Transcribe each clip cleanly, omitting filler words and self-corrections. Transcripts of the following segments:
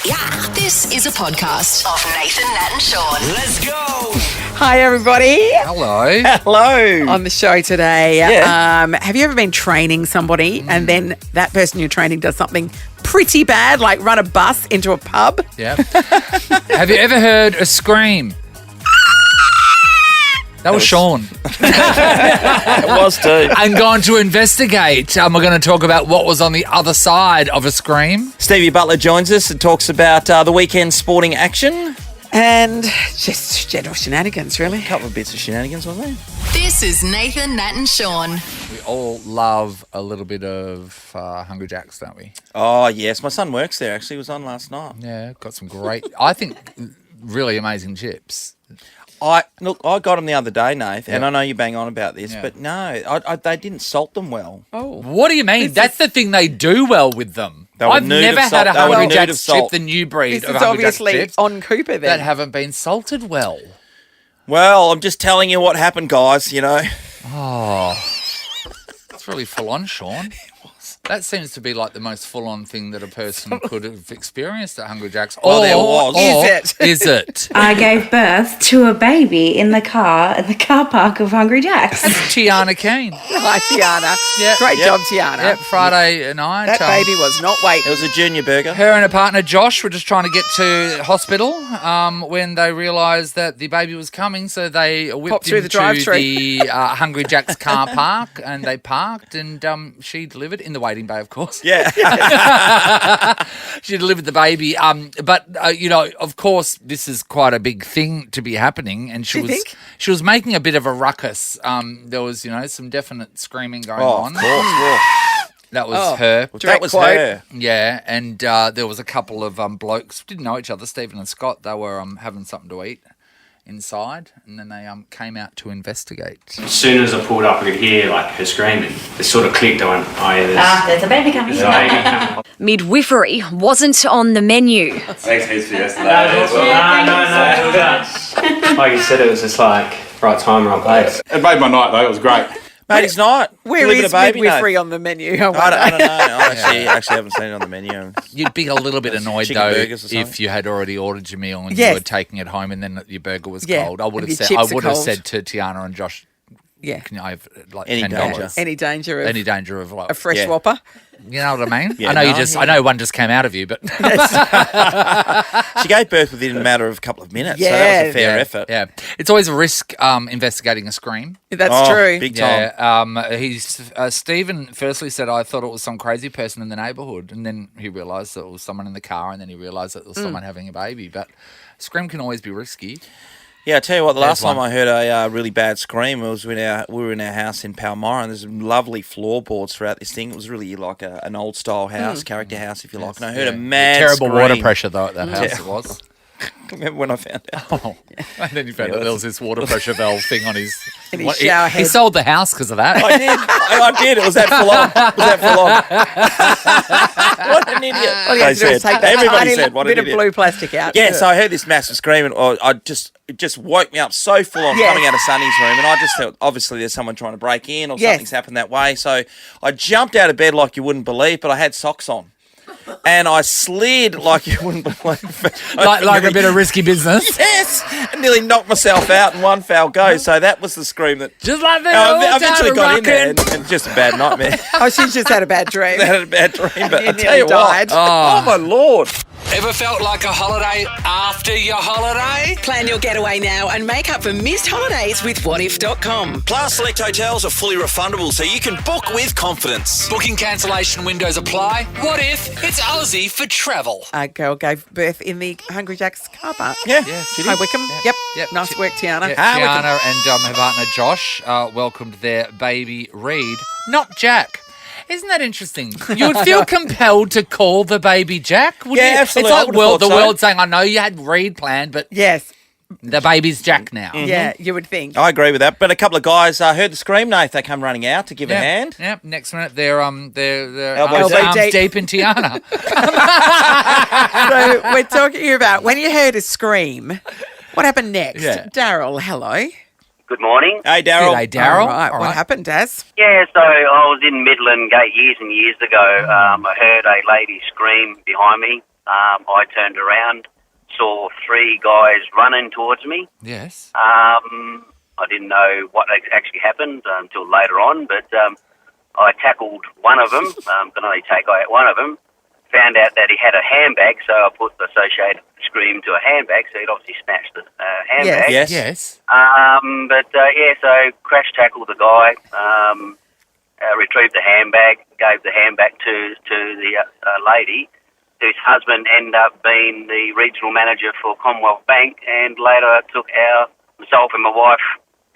Yeah, this is a podcast of Nathan, Nat and Sean. Let's go. Hi, everybody. Hello. Hello. On the show today, Yeah. have you ever been training somebody and then that person you're training does something pretty bad, like run a bus into a pub? Yeah. Have you ever heard a scream? That was Sean. It was too. And gone to investigate. We're going to talk about what was on the other side of a scream. Stevie Butler joins us and talks about the weekend sporting action. And just general shenanigans, really. A couple of bits of shenanigans, wasn't there? This is Nathan, Nat and Sean. We all love a little bit of Hungry Jack's, don't we? Oh, yes. My son works there, actually. He was on last night. Yeah, got some great, I think, really amazing chips. I got them the other day, Nath, and Yeah. I know you bang on about this, Yeah. but no, they didn't salt them well. Oh. What do you mean? That's the thing they do well with them. They were I've nude never of had a salt. They were Hungry nude Jack's of chip, salt. the new breed This of is Hungry Jack's obviously chips on Cooper then. that haven't been salted well. Well, I'm just telling you what happened, guys, you know. Oh, it's really full on, Sean. That seems to be like the most full on thing that a person could have experienced at Hungry Jack's. Well, there was. Is it? I gave birth to a baby in the car park of Hungry Jack's. Tiana Kane. Hi, Tiana. Yeah. Great Yep. job, Tiana. Yep, Friday night. That baby was not waiting. It was a junior burger. Her and her partner Josh were just trying to get to hospital when they realised that the baby was coming, so they Popped whipped through the into drive-thru. the Hungry Jack's car park, and they parked, and she delivered in the waiting bay, of course. Yeah. She delivered the baby. But of course, this is quite a big thing to be happening, and Do you think? she was making a bit of a ruckus. There was some definite screaming going Oh, on. of course. Yeah. That was her. That was quote. her. Yeah, and there was a couple of blokes, didn't know each other, Stephen and Scott. They were having something to eat inside, and then they came out to investigate. As soon as I pulled up, I could hear her screaming. It sort of clicked. I went, "Oh yeah, There's a baby coming. there's a baby coming." Midwifery wasn't on the menu. Thanks heaps for yesterday. No. Like you said, it was just like right time, right place. It made my night though. It was great. Mate, he's not. Where Delivered is a baby, midwifery Nath. on the menu? I don't know. I actually haven't seen it on the menu. You'd be a little bit annoyed Chicken though burgers or something? if you had already ordered your meal and Yes. you were taking it home and then your burger was Yeah, cold. I would and have your said chips are cold. to Tiana and Josh, Yeah. can I have like Any $10? danger. Any danger of Any danger of like a fresh Yeah. whopper? you know what I mean? Yeah, I know no, I know one just came out of you, but She gave birth within a matter of a couple of minutes, so that Yeah. was a fair effort. Yeah, it's always a risk investigating a scream. That's Oh, true. Big time. Yeah, Stephen firstly said, I thought it was some crazy person in the neighbourhood, and then he realised that it was someone in the car, and then he realised that it was someone having a baby. But scream can always be risky. Yeah, I tell you what, the last There's time one. I heard a really bad scream, it was when we were in our house in Palmyra, and there's lovely floorboards throughout this thing. It was really like an old style house, character house, if you like. And I heard a mad terrible scream. water pressure though at that house. It was. Remember when I found out? Oh. And then he found out there was this water pressure valve thing on his In his shower he head. sold the house because of that. I did. I did. It was that full on. What an idiot. All you have to do is take that Everybody tiny said, what an bit of idiot. blue plastic out. Yeah, so I heard this massive scream, and it just woke me up so full on Yes. coming out of Sonny's room, and I just thought, obviously there's someone trying to break in or Yes. something's happened that way. So I jumped out of bed like you wouldn't believe, but I had socks on. And I slid like you wouldn't believe. like a bit of risky business. Yes! I nearly knocked myself out in one foul go. So that was the scream that... Just like that. I eventually got in there, and just a bad nightmare. Oh, she's just had a bad dream. I had a bad dream, but You I tell nearly you died. what. Oh, my Lord. Ever felt like a holiday after your holiday? Plan your getaway now and make up for missed holidays with whatif.com. Plus, select hotels are fully refundable, so you can book with confidence. Booking cancellation windows apply. What if it's Aussie for travel? A girl gave birth in the Hungry Jack's car park. Yeah. Yes. Hi, Wickham. Yep. Nice work, Tiana. Yeah, Tiana and her partner Josh welcomed their baby Reed, not Jack. Isn't that interesting? You would feel compelled to call the baby Jack, wouldn't Yeah, you? absolutely. It's I like would've thought the so. world saying, I know you had Reed planned, but Yes. the baby's Jack now. Yeah, you would think. I agree with that. But a couple of guys heard the scream, Nath. They come running out to give a hand. Yeah, next minute they're Elbows arms deep. deep in Tiana. So we're talking about when you heard a scream, what happened next? Yeah. Daryl, hello. Good morning. Hey, Daryl. G'day, Daryl. All right, All what right. happened, Daz? Yeah, so I was in Midland Gate years and years ago. I heard a lady scream behind me. I turned around, saw 3 guys running towards me. Yes. I didn't know what actually happened until later on, but I tackled one of them, could only take out one of them, found out that he had a handbag, so I put the associated scream to a handbag, so he'd obviously snatched the handbag. Yes. So crash tackled the guy, retrieved the handbag, gave the handbag to the lady, whose husband ended up being the regional manager for Commonwealth Bank, and later took myself and my wife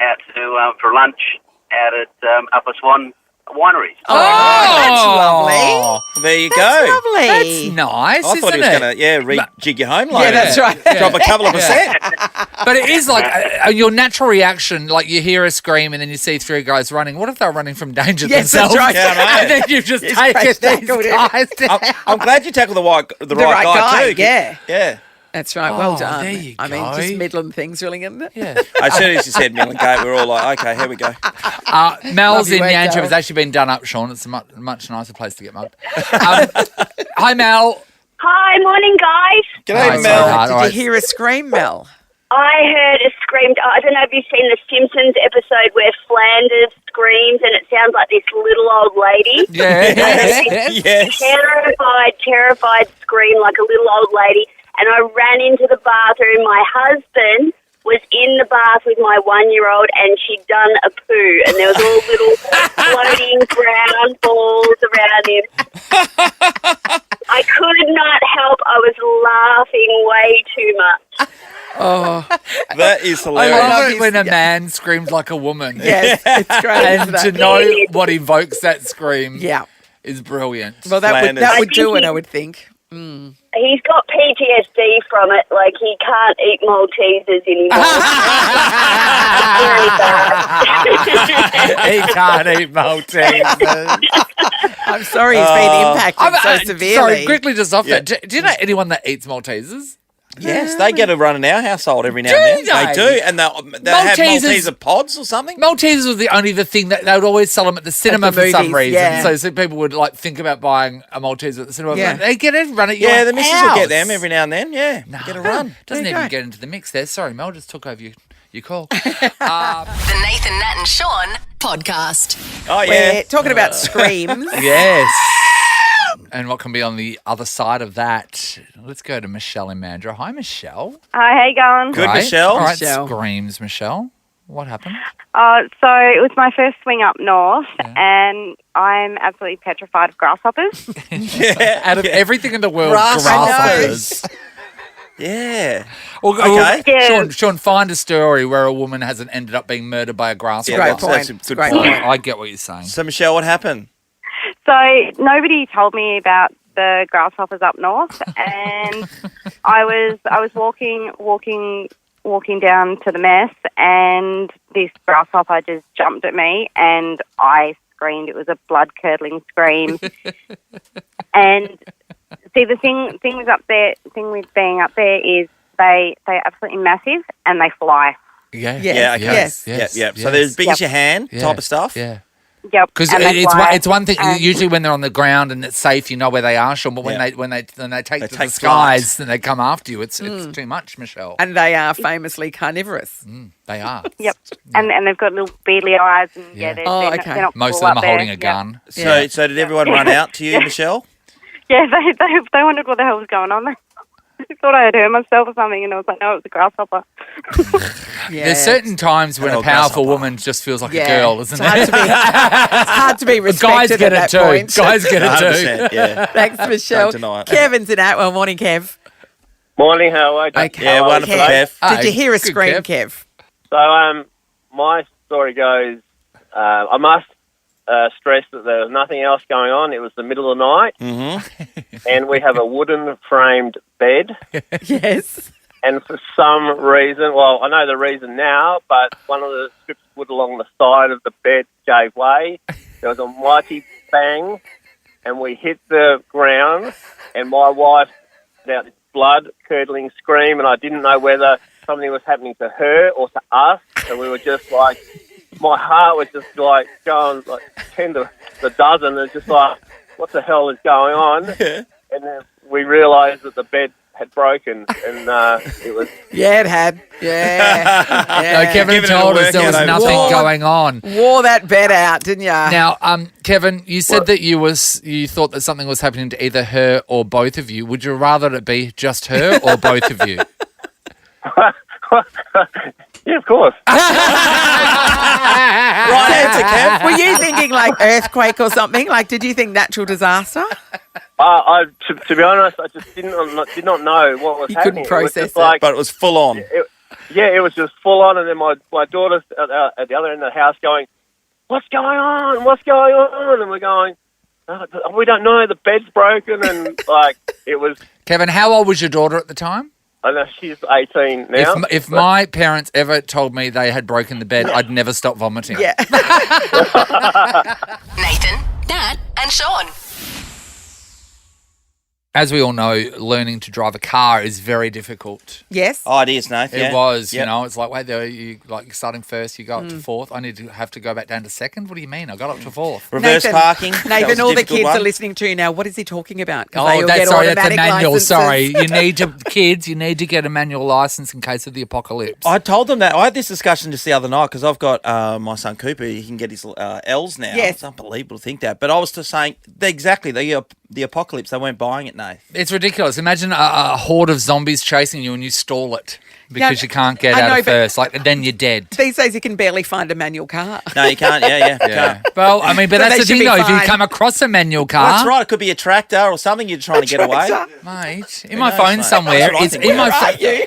out to for lunch out at Upper Swan Wineries. Oh, that's lovely. There you That's go. lovely. That's nice, I thought he was going to, rejig your home loan. Yeah, that's right. Drop a couple of percent. But it is like your natural reaction, like you hear a scream and then you see 3 guys running. What if they're running from danger Yes, themselves? that's right. Yeah, I know. And then you've just Yes, taken crash these tackled him. guys down. I'm glad you tackled the right guy too. Yeah. Yeah. That's right. Well Oh, done. there you I mean, go. just Midland things, really, isn't it? Yeah. As soon as you said Millen Gate, we're all like, okay, here we go. Mel's Lovely in work, Yancho Dale. has actually been done up, Sean. It's a much nicer place to get mugged. Hi, Mel. Hi, morning, guys. G'day, Nice, Mel. sweetheart. Did All you right. hear a scream, Mel? I heard a scream. I don't know if you've seen the Simpsons episode where Flanders screams and it sounds like this little old lady. Yeah. Yes. Terrified scream like a little old lady. And I ran into the bathroom. My husband was in the bath with my 1-year-old and she'd done a poo and there was all little floating brown balls around him. I could not help. I was laughing way too much. Oh, That is I hilarious. love it when a man screams like a woman. yes. It's great. And isn't to it? know what evokes that scream Yeah. is brilliant. Well, that Flanders. would do it, I would think. He's got PTSD from it. Like, he can't eat Maltesers anymore. Very bad. He can't eat Maltesers. I'm sorry he's been impacted so severely. Sorry, quickly just off Yeah. that. Do you know anyone that eats Maltesers? Yes, they get a run in our household every now and then. they? They do, and they have Maltesers- Malteser pods or something. Maltesers was the thing that they would always sell them at the cinema for some movies, reason. yeah. So people would like think about buying a Malteser at the cinema. Yeah. They get it, run at your Yeah, the missus will house. get them every now and then. Yeah, No, get a run. Doesn't There you even go. get into the mix there. Sorry, Mel, just took over your call. The Nathan, Nat and Sean podcast. Oh We're yeah, talking about screams. Yes. And what can be on the other side of that? Let's go to Michelle in Mandurah. Hi, Michelle. Hi, how you going? Good, Right. Michelle. All right, Michelle. screams, Michelle. What happened? So it was my first swing up north, and I'm absolutely petrified of grasshoppers. Out of everything in the world, Grasshoppers. grasshoppers. Yeah. Well, Okay. Yeah. Sean, find a story where a woman hasn't ended up being murdered by a grasshopper. Great that's point. a It's good a great point. point. I get what you're saying. So Michelle, what happened? So nobody told me about the grasshoppers up north, and I was walking down to the mess, and this grasshopper just jumped at me, and I screamed. It was a blood-curdling scream. And see, the thing with being up there is they're absolutely massive and they fly. Yeah. Yeah, okay. Yes. Yeah. So they're as big as your hand type of stuff. Yeah. Yep. Because and they fly. it's one thing. And- Usually, when they're on the ground and it's safe, you know where they are, Sean. But when Yeah. they take to the take skies, then they come after you. It's too much, Michelle. And they are famously carnivorous. They are. Yep. And they've got little beadly eyes, and Yeah. they're, Oh, they're, not, okay. they're not Most cool of them up are holding there. a gun. So did everyone run out to you, Michelle? Yeah, they wondered what the hell was going on. I thought I had hurt myself or something, and I was like, no, it was a grasshopper. Yeah. There's certain times when a Hello, powerful grasshopper. woman just feels like a Yeah. girl, isn't It's hard it? to be, it's hard to be Guys respected get at it that too. point. Guys get it too. 100%, yeah. Thanks, Michelle. Don't deny it. Kevin's in Atwell. Morning, Kev. Morning, how are you? Okay. Yeah, wonderful, Kev. Did you hear a Good, scream, Kev. Kev? So, my story goes, I must stress that there was nothing else going on. It was the middle of the night, and we have a wooden framed bed. Yes. And for some reason, well, I know the reason now, but one of the strips of wood along the side of the bed gave way. There was a mighty bang, and we hit the ground, and my wife let out this blood-curdling scream, and I didn't know whether something was happening to her or to us, and we were just like, my heart was just like going like 10 to the dozen, and just like, what the hell is going on? And then we realised that the bed had broken, and it was. Yeah, it had. Yeah. No, Kevin told us there was nothing going on. Wore that bed out, didn't you? Now, Kevin, you said that you thought that something was happening to either her or both of you. Would you rather it be just her or both of you? Yeah, of course. Right answer, Kev. Were you thinking like earthquake or something? Like, did you think natural disaster? To be honest, I just did not know what was happening. You couldn't process it. But it was full on. It was just full on, and then my daughter's at the other end of the house going, "What's going on? What's going on?" And we're going, "We don't know. The bed's broken," and it was. Kevin, how old was your daughter at the time? I know she's 18 now. If my parents ever told me they had broken the bed, I'd never stop vomiting. Yeah. Nathan, Nat, and Sean. As we all know, learning to drive a car is very difficult. Yes. Oh, it is, Nathan. It was, it's like, wait there, you starting first, you go up to fourth. I have to go back down to second. What do you mean? I got up to fourth. Reverse parking. Nathan, all the kids are listening to you now. What is he talking about? That's a manual. Licenses. Sorry, you need to get a manual license in case of the apocalypse. I told them that. I had this discussion just the other night because I've got my son Cooper. He can get his L's now. Yes. It's unbelievable to think that. But I was just saying exactly the apocalypse. They weren't buying it, Nathan. It's ridiculous. Imagine a horde of zombies chasing you and you stall it because you can't get out first. Then you're dead. These days you can barely find a manual car. No, you can't. Yeah. Can't. Well, I mean, but that's the thing though. If you come across a manual car, that's right. It could be a tractor or something you're trying to get away. Mate, in my phone somewhere,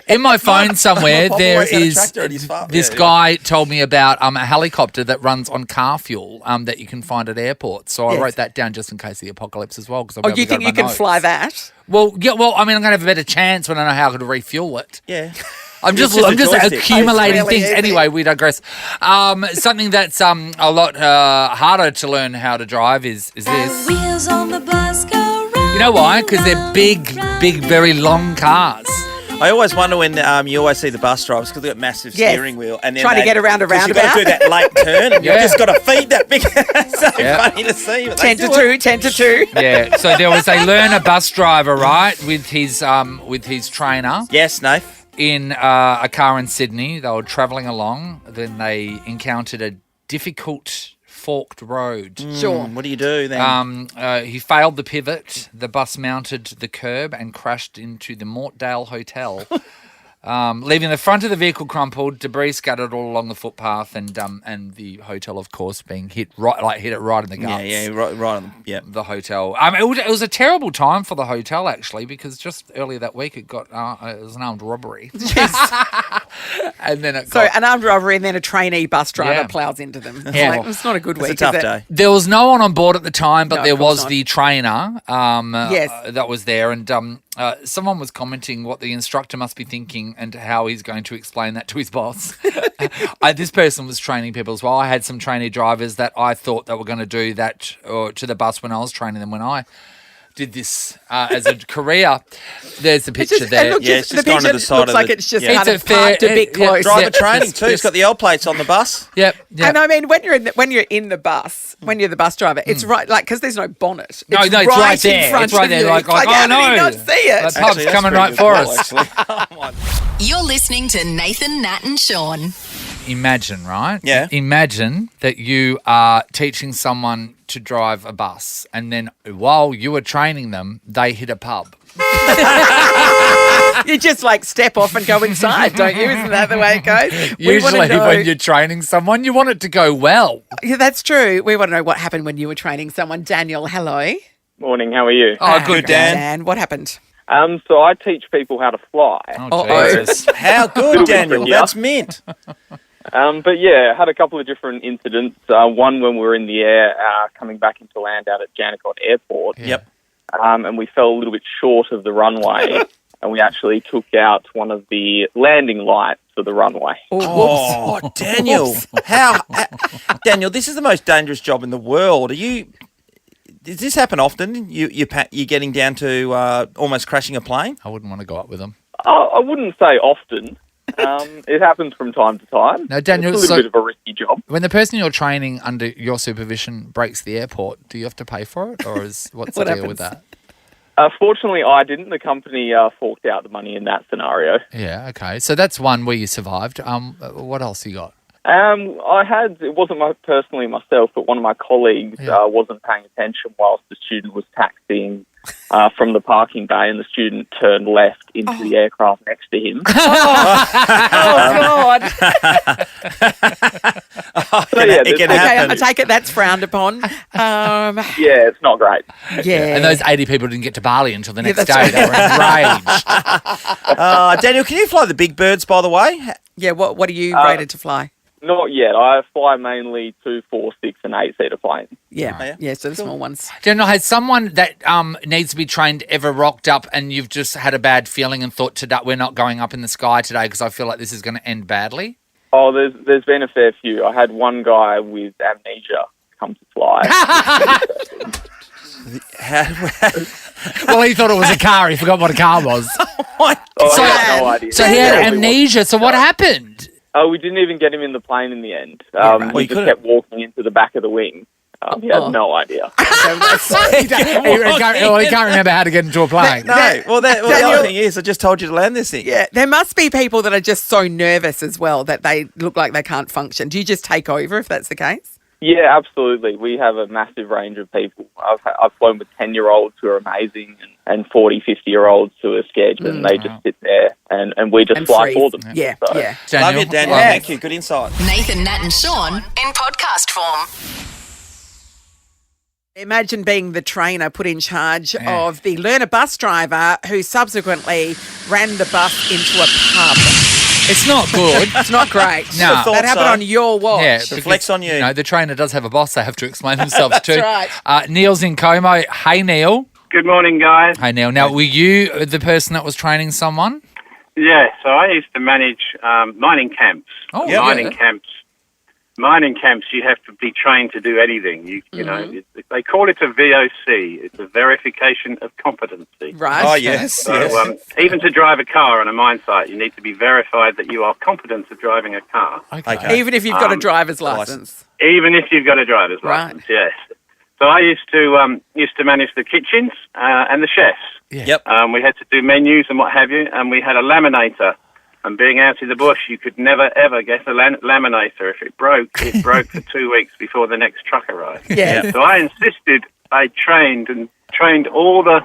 in my phone somewhere there is this guy told me about a helicopter that runs on car fuel that you can find at airports. So I wrote that down just in case of the apocalypse as well. Oh, you think you can fly that? Well, yeah. Well, I mean, I'm going to have a better chance when I know how to refuel it. Yeah. I'm just accumulating things. Easy. Anyway, we digress. Something that's a lot harder to learn how to drive is this. Wheels on the bus go round. You know why? Because they're big, very long cars. I always wonder when you always see the bus drivers because they've got massive steering wheel and then trying to get around a roundabout. You've got to do that late turn and you've just got to feed that big. It's so funny to see. 10 to 2. Yeah. So there was a learner bus driver, right, with his trainer. Yes, Nath. In a car in Sydney. They were travelling along. Then they encountered a difficult forked road. Sure. What do you do then? He failed the pivot. The bus mounted the curb and crashed into the Mortdale Hotel, leaving the front of the vehicle crumpled, debris scattered all along the footpath, and the hotel, of course, being hit it right in the guts. Yeah, right on the hotel. It was a terrible time for the hotel actually, because just earlier that week it was an armed robbery. And then an armed robbery, and then a trainee bus driver plows into them. It's not a good week. It's a tough day. There was no one on board at the time, but there was the trainer. That was there, and someone was commenting what the instructor must be thinking and how he's going to explain that to his boss. This person was training people as well. I had some trainee drivers that I thought they were going to do that to the bus when I was training them when I did this as a career. There's the picture there. It's just gone to the side looks of like it's just kind of parked a bit close. Driver training too. It's got the L plates on the bus. Yep. And I mean, when you're in the bus, when you're the bus driver, it's right, because there's no bonnet. No, it's right there. In front it's right there. Like, oh how no, did he not see it? The pub's coming right for us. You're listening to Nathan, Nat, and Sean. Imagine, right? Yeah. Imagine that you are teaching someone to drive a bus, and then while you are training them, they hit a pub. You just step off and go inside, don't you? Isn't that the way it goes? Usually when you're training someone, you want it to go well. Yeah, that's true. We want to know what happened when you were training someone. Daniel, hello. Morning, how are you? Oh, good, Dan. Dan, what happened? So I teach people how to fly. Oh, Jesus. How good, Daniel. That's mint. But yeah, had a couple of different incidents. One when we were in the air coming back into land out at Jandakot Airport. Yep. And we fell a little bit short of the runway, and we actually took out one of the landing lights for the runway. Oh, Daniel. Daniel, this is the most dangerous job in the world. Does this happen often? You're getting down to almost crashing a plane? I wouldn't want to go up with them. I wouldn't say often. It happens from time to time. Now, Daniel, it's a little bit of a risky job. When the person you're training under your supervision breaks the airport, do you have to pay for it, or what's the deal with that? Fortunately, I didn't. The company forked out the money in that scenario. Yeah, okay. So that's one where you survived. What else you got? It wasn't personally myself, but one of my colleagues wasn't paying attention whilst the student was taxiing from the parking bay, and the student turned left into the aircraft next to him. God. It can happen. I take it that's frowned upon. Yeah, it's not great. Yeah. And those 80 people didn't get to Bali until the next day. They were enraged. Daniel, can you fly the big birds, by the way? Yeah, what are you rated to fly? Not yet. I fly mainly 2, 4, 6 and 8-seater planes. Yeah, so the small ones. Daniel, has someone that needs to be trained ever rocked up and you've just had a bad feeling and thought, today we're not going up in the sky today because I feel like this is going to end badly? Oh, there's been a fair few. I had one guy with amnesia come to fly. Well, he thought it was a car. He forgot what a car was. I had no idea. So he had amnesia. So what happened? We didn't even get him in the plane in the end. He just couldn't. kept walking into the back of the wing. He had no idea. He can't remember how to get into a plane. No. Well, the other thing is, I just told you to land this thing. Yeah, there must be people that are just so nervous as well that they look like they can't function. Do you just take over if that's the case? Yeah, absolutely. We have a massive range of people. I've flown with 10-year-olds who are amazing and 40, 50-year-olds who are scared, and they just sit there and we just fly for them. Yeah, so. yeah. Love you, Daniel. Yes. Thank you. Good insight. Nathan, Nat and Sean in podcast form. Imagine being the trainer put in charge of the learner bus driver who subsequently ran the bus into a pub. It's not good. It's not great. No. That happened on your watch. Yeah, Reflects on you. No, the trainer does have a boss. They have to explain themselves too. That's right. Neil's in Como. Hey, Neil. Good morning, guys. Hey, Neil. Now, were you the person that was training someone? Yeah, so I used to manage mining camps. Oh, Mining camps, you have to be trained to do anything. You know, they call it a VOC. It's a verification of competency. Right. Oh, yes. So, even to drive a car on a mine site, you need to be verified that you are competent of driving a car. Okay. Even if you've got a driver's license. Even if you've got a driver's license, yes. So I used to manage the kitchens and the chefs. Yeah. Yep. We had to do menus and what have you, and we had a laminator. And being out in the bush, you could never, ever get a laminator. If it broke for 2 weeks before the next truck arrived. Yeah. So I insisted I trained all the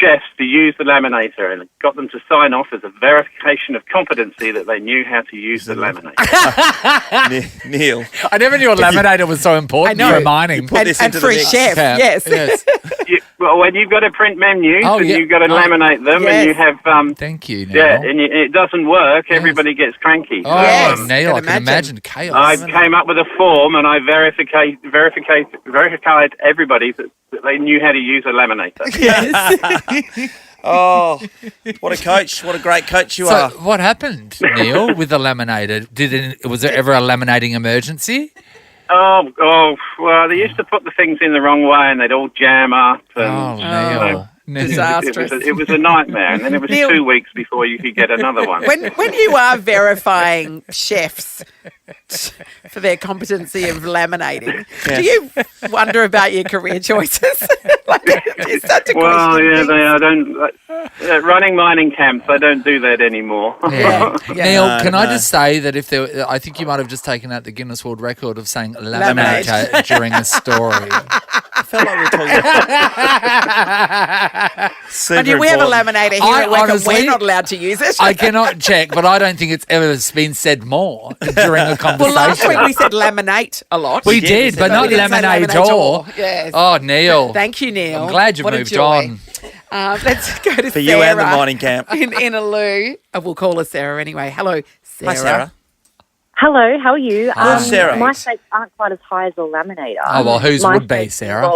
chefs to use the laminator and got them to sign off as a verification of competency that they knew how to use the laminator. Neil. I never knew a laminator was so important for mining. And for a chef, yes. Well, when you've got to print menus and you've got to laminate them and you have... Thank you, Neil. Yeah, and it doesn't work, everybody gets cranky. Oh, Neil, I can imagine chaos. I came up with a form and I verified everybody that they knew how to use a laminator. Yes. Oh, what a coach. What a great coach you are. So what happened, Neil, with the laminator? Was there ever a laminating emergency? Oh, well, they used to put the things in the wrong way and they'd all jam up. And, Neil. Disastrous. It was a nightmare, and then it was Neil, 2 weeks before you could get another one. When you are verifying chefs for their competency of laminating, do you wonder about your career choices? Is that a question? I don't. Running mining camps, I don't do that anymore. Yeah. Neil, can I just say that I think you might have just taken out the Guinness World Record of saying laminator during a story. I felt like we were talking We have a laminator here at work and we're not allowed to use it. I cannot check, but I don't think it's ever been said more during a conversation. Well, last week we said laminate a lot. We did, but not laminator. Yes. Oh, Neil. Thank you, Neil. I'm glad you moved on. Let's go to For Sarah. you and the mining camp. In Inaloo. We'll call her Sarah anyway. Hello, Sarah. Hi, Sarah. Hello, how are you? Sarah. My stakes aren't quite as high as the laminator. Oh, well, whose would be, Sarah?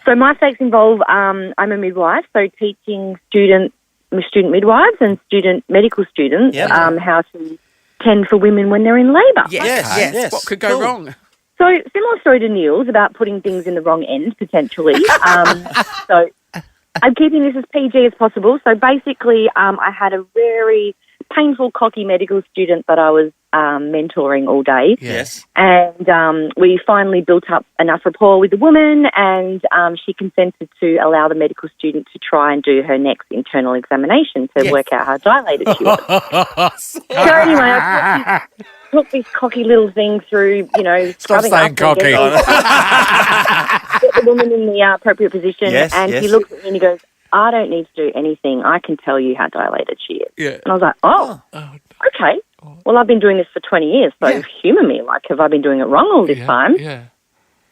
So my stakes involve, I'm a midwife, so teaching student midwives and student medical students how to tend for women when they're in labour. Yes. What could go wrong? So similar story to Neil's about putting things in the wrong end, potentially. So I'm keeping this as PG as possible. So basically, I had a very painful, cocky medical student that I was mentoring all day. Yes. And we finally built up enough rapport with the woman, and she consented to allow the medical student to try and do her next internal examination to work out how dilated she was. So anyway, I took this cocky little thing through, Stop saying cocky. Get the woman in the appropriate position, and he looks at me and he goes, I don't need to do anything. I can tell you how dilated she is. Yeah. And I was like, okay. Well, I've been doing this for 20 years, so humour me. Like, have I been doing it wrong all this time? Yeah.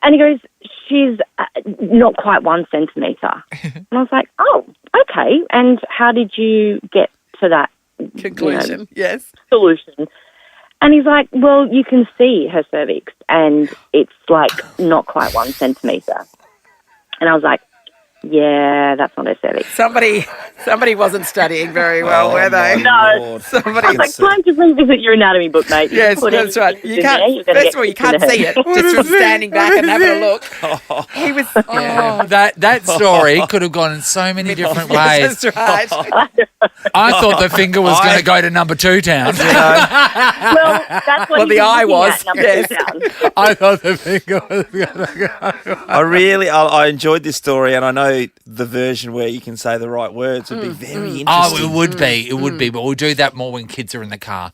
And he goes, she's not quite 1 centimetre. And I was like, oh, okay. And how did you get to that conclusion? Solution. And he's like, well, you can see her cervix, and it's like not quite 1 centimetre. And I was like, yeah, that's not her cervix. Somebody wasn't studying very well, were they? No. Somebody. I was like, time to revisit your anatomy book, mate. Yes, that's right. You can't. First of all, you can't see it just from standing back and having a look. He was. That story could have gone in so many different ways. That's right. I thought the finger was going to go to number 2 town. Well, that's what the eye was. I thought the finger was going to go. I enjoyed this story, and I know the version where you can say the right words would be very interesting. Oh, it would be, but we'll do that more when kids are in the car.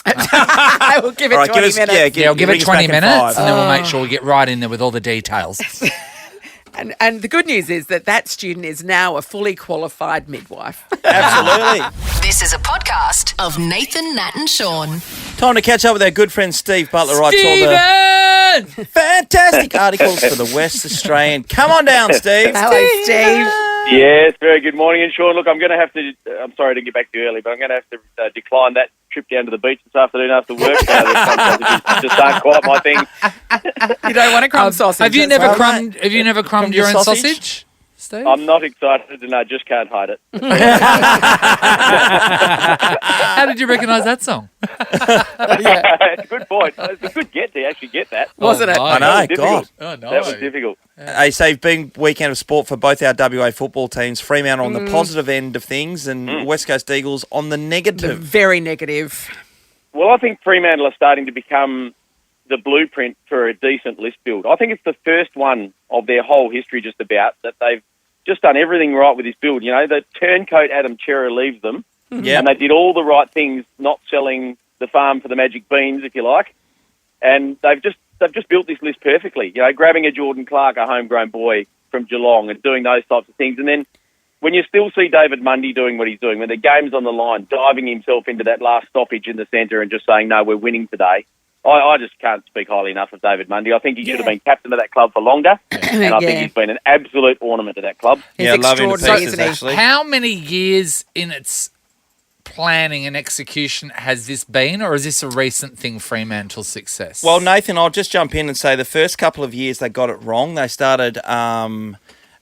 I will give it 20 minutes. I'll give it 20 minutes, and then we'll make sure we get right in there with all the details. And the good news is that student is now a fully qualified midwife. Absolutely. This is a podcast of Nathan, Nat and Sean. Time to catch up with our good friend Steve Butler. Writes all the fantastic articles for the West Australian. Come on down, Steve. Hello, Steve. Yes, very good morning. And Sean, look, I'm sorry to get back to you early, but I'm going to have to decline that trip down to the beach this afternoon after work. Just aren't quite my thing. You don't want to crumb sausage. Have you never crumbed your own sausage, Steve? I'm not excited, and I just can't hide it. How did you recognise that song? It's a good point. It's a good get to actually get that. Wasn't it? I know, God. Oh, no. That was difficult. Hey, so you've been weekend of sport for both our WA football teams. Fremantle on the positive end of things, and West Coast Eagles on the negative. Very negative. Well, I think Fremantle are starting to become the blueprint for a decent list build. I think it's the first one of their whole history just about that they've just done everything right with this build. The turncoat Adam Chera leaves them, and they did all the right things, not selling the farm for the magic beans, if you like, and they've just built this list perfectly. Grabbing a Jordan Clark, a homegrown boy from Geelong, and doing those types of things, and then when you still see David Mundy doing what he's doing, when the game's on the line, diving himself into that last stoppage in the centre and just saying, no, we're winning today. I just can't speak highly enough of David Mundy. I think he should have been captain of that club for longer, and I think he's been an absolute ornament to that club. He's I love him to extraordinary, pieces, isn't he? actually. How many years in its planning and execution has this been, or is this a recent thing, Fremantle's success? Well, Nathan, I'll just jump in and say the first couple of years they got it wrong. They started,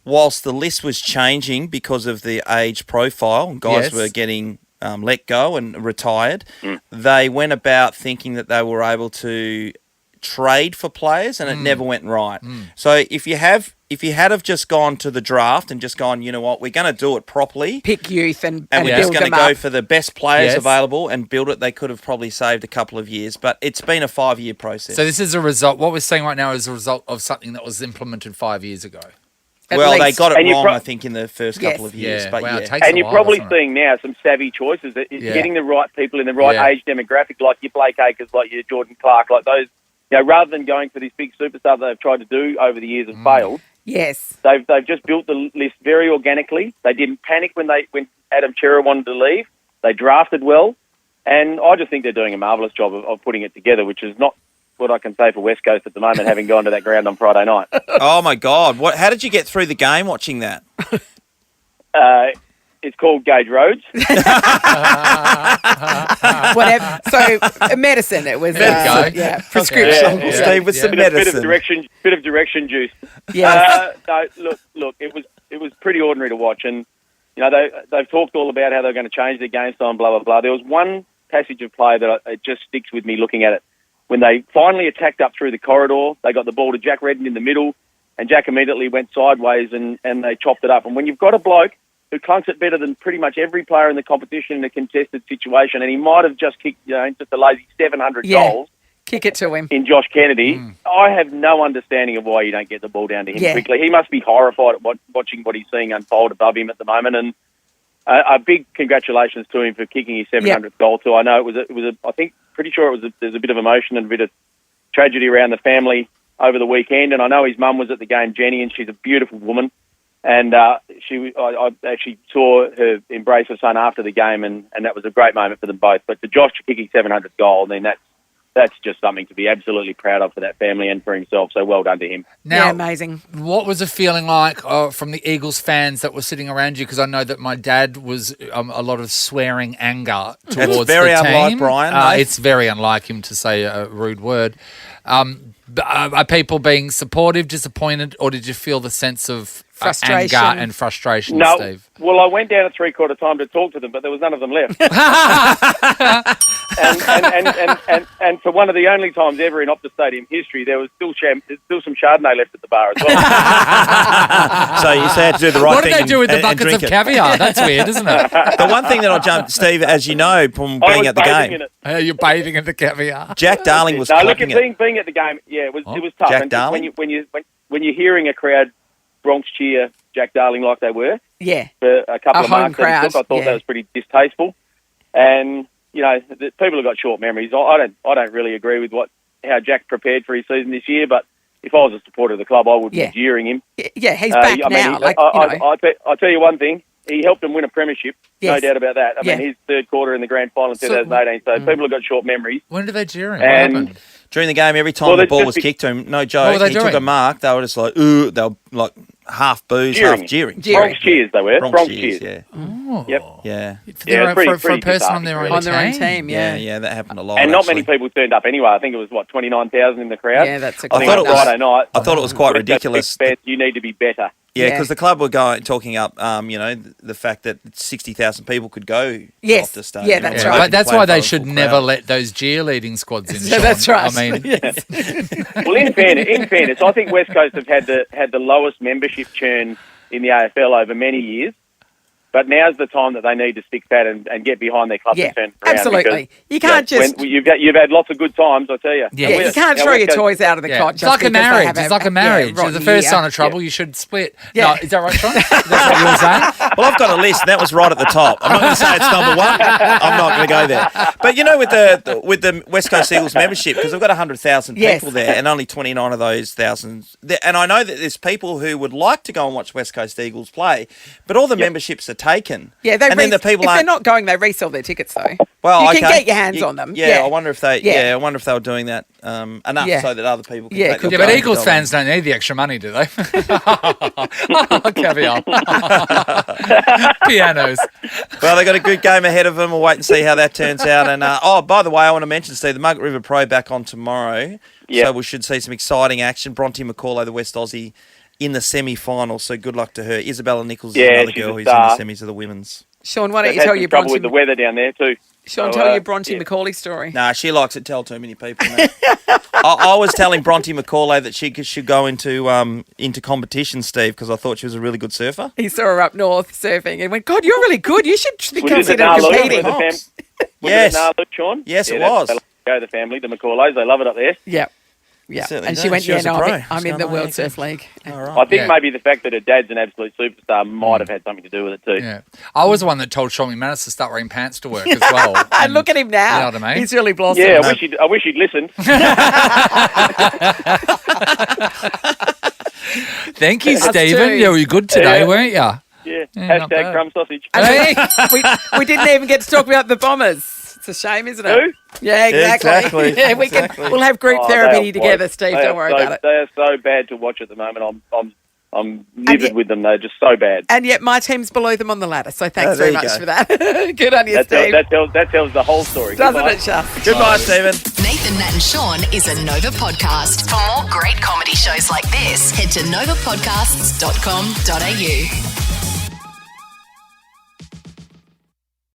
whilst the list was changing because of the age profile, and guys were getting let go and retired, they went about thinking that they were able to trade for players, and it never went right. So if you had have just gone to the draft and just gone, you know what, we're going to do it properly, pick youth and we're just going to go for the best players Yes. available and build it, they could have probably saved a couple of years, but it's been a 5-year process. So this is a result. What we're seeing right now is a result of something that was implemented 5 years ago. Well, they got it And wrong, I think, in the first couple of years. Yeah, But wow, yeah. it takes And a you're while, probably doesn't it? seeing now some savvy choices. It's Yeah. getting the right people in the right Yeah. age demographic, like your Blake Acres, like your Jordan Clark, like those. Rather than going for this big superstar that they've tried to do over the years and failed, Yes. they've just built the list very organically. They didn't panic when Adam Chera wanted to leave. They drafted well, and I just think they're doing a marvellous job of putting it together, which is not what I can say for West Coast at the moment, having gone to that ground on Friday night. Oh, my God. How did you get through the game watching that? It's called Gauge Roads. Whatever. So medicine. It was prescription. Yeah. Steve with some medicine. Bit of direction juice. Yes. No, look. It was pretty ordinary to watch, and they've talked all about how they're going to change their game style and blah blah blah. There was one passage of play that it just sticks with me looking at it. When they finally attacked up through the corridor, they got the ball to Jack Redden in the middle, and Jack immediately went sideways and they chopped it up. And when you've got a bloke who clunks it better than pretty much every player in the competition in a contested situation, and he might have just kicked, just a lazy 700 goals. Kick it to him. In Josh Kennedy. I have no understanding of why you don't get the ball down to him quickly. He must be horrified at watching what he's seeing unfold above him at the moment, and a big congratulations to him for kicking his 700th goal too. I know there's a bit of emotion and a bit of tragedy around the family over the weekend, and I know his mum was at the game, Jenny, and she's a beautiful woman. And I actually saw her embrace her son after the game, and that was a great moment for them both. But to Josh to kick his 700th goal, then that's just something to be absolutely proud of for that family and for himself. So well done to him. Now, amazing. What was it feeling like from the Eagles fans that were sitting around you? Because I know that my dad was a lot of swearing anger towards the team. It's very unlike Brian. It's very unlike him to say a rude word. Are people being supportive, disappointed, or did you feel the sense of anger and frustration, Steve? Well, I went down at 3/4 time to talk to them, but there was none of them left. and for one of the only times ever in Optus Stadium history, there was still some Chardonnay left at the bar as well. So you had to do the right what thing. What did they do with the buckets of caviar? That's weird, isn't it? The one thing that I jumped, Steve, as you know, from being at the game. You're bathing in the caviar. Jack Darling was look, clapping it. being at the game, it was tough. Jack and Darling? When you're hearing a crowd Bronx cheer Jack Darling like they were for a couple of marks that he took, I thought that was pretty distasteful. And the people have got short memories. I don't really agree with how Jack prepared for his season this year, but if I was a supporter of the club, I would be jeering him. Yeah, he's back now. I'll tell you one thing. He helped them win a premiership, no doubt about that. I mean, his third quarter in the grand final in 2018, so people have got short memories. When did they jeer him? And during the game, every time the ball was kicked to him, no joke, he took a mark, they were just like, ooh, they were like half booze, half jeering. Bronx cheers, they were. Bronx cheers. Yeah. Oh. Yep. Yeah. For a person on their own team, Yeah, that happened a lot. And not many people turned up anyway. I think it was, 29,000 in the crowd? Yeah, that's a I think Friday night. I thought it was quite ridiculous. You need to be better. Yeah, because the club were talking up, the fact that 60,000 people could go off the stadium. Yeah, that's right. But that's why they should never let those cheerleading squads in. So that's right. I mean, well, in fairness, I think West Coast have had the lowest membership churn in the AFL over many years. But now's the time that they need to stick fat and get behind their club and turn around. Absolutely. You can't you've had lots of good times, I tell you. Yeah, you can't throw your toys out of the cot. It's like a marriage. It's like a marriage. The first sign of trouble, you should split. Yeah. No, is that right, Sean? That's what you were saying? Well, I've got a list, and that was right at the top. I'm not going to say it's number one. I'm not going to go there. But with the West Coast Eagles membership, because we've got 100,000 people there, and only 29 of those thousands. And I know that there's people who would like to go and watch West Coast Eagles play, but all the memberships are taken. Yeah, then the people if they're not going, they resell their tickets though. Well, you can get your hands on them. Yeah, I wonder if they. Yeah, I wonder if they were doing that enough so that other people. Can take but Eagles fans don't need the extra money, do they? Caviar, pianos. Well, they got a good game ahead of them. We'll wait and see how that turns out. And by the way, I want to mention, Steve, the Margaret River Pro back on tomorrow. Yep. So we should see some exciting action. Bronte McCauley, the West Aussie, in the semi-final, so good luck to her. Isabella Nichols is another girl who's in the semis of the women's. Sean, why don't you tell your Bronte with the weather down there too? Sean, tell your Bronte McCauley story. Nah, she likes it. Tell too many people. I was telling Bronte McCauley that she should go into competition, Steve, because I thought she was a really good surfer. He saw her up north surfing and went, God, you're really good. You should be considered competing. Was it Nalu, Sean? Yes, it was. They go the family, the McCauleys. They love it up there. Yep. Yeah, and she went, I'm in the World Surf League. Right. I think maybe the fact that her dad's an absolute superstar might have had something to do with it too. Yeah, I was the one that told Sean McManus to start wearing pants to work as well. And look at him now. You know what I mean? He's really blossomed. Yeah, I wish he'd listened. Thank you, Stephen. You were good today, weren't you? Yeah. Hashtag crumb sausage. Hey. we didn't even get to talk about the Bombers. It's a shame, isn't it? Who? Yeah, exactly. Yeah, we'll have group therapy together, Steve. Don't worry about it. They are so bad to watch at the moment. I'm livid with them. They're just so bad. And yet my team's below them on the ladder, so thanks very much for that. Good on you, Steve. That tells the whole story. Doesn't it, Shaf? Goodbye, Stephen. Nathan, Nat and Sean is a Nova podcast. For more great comedy shows like this, head to novapodcasts.com.au.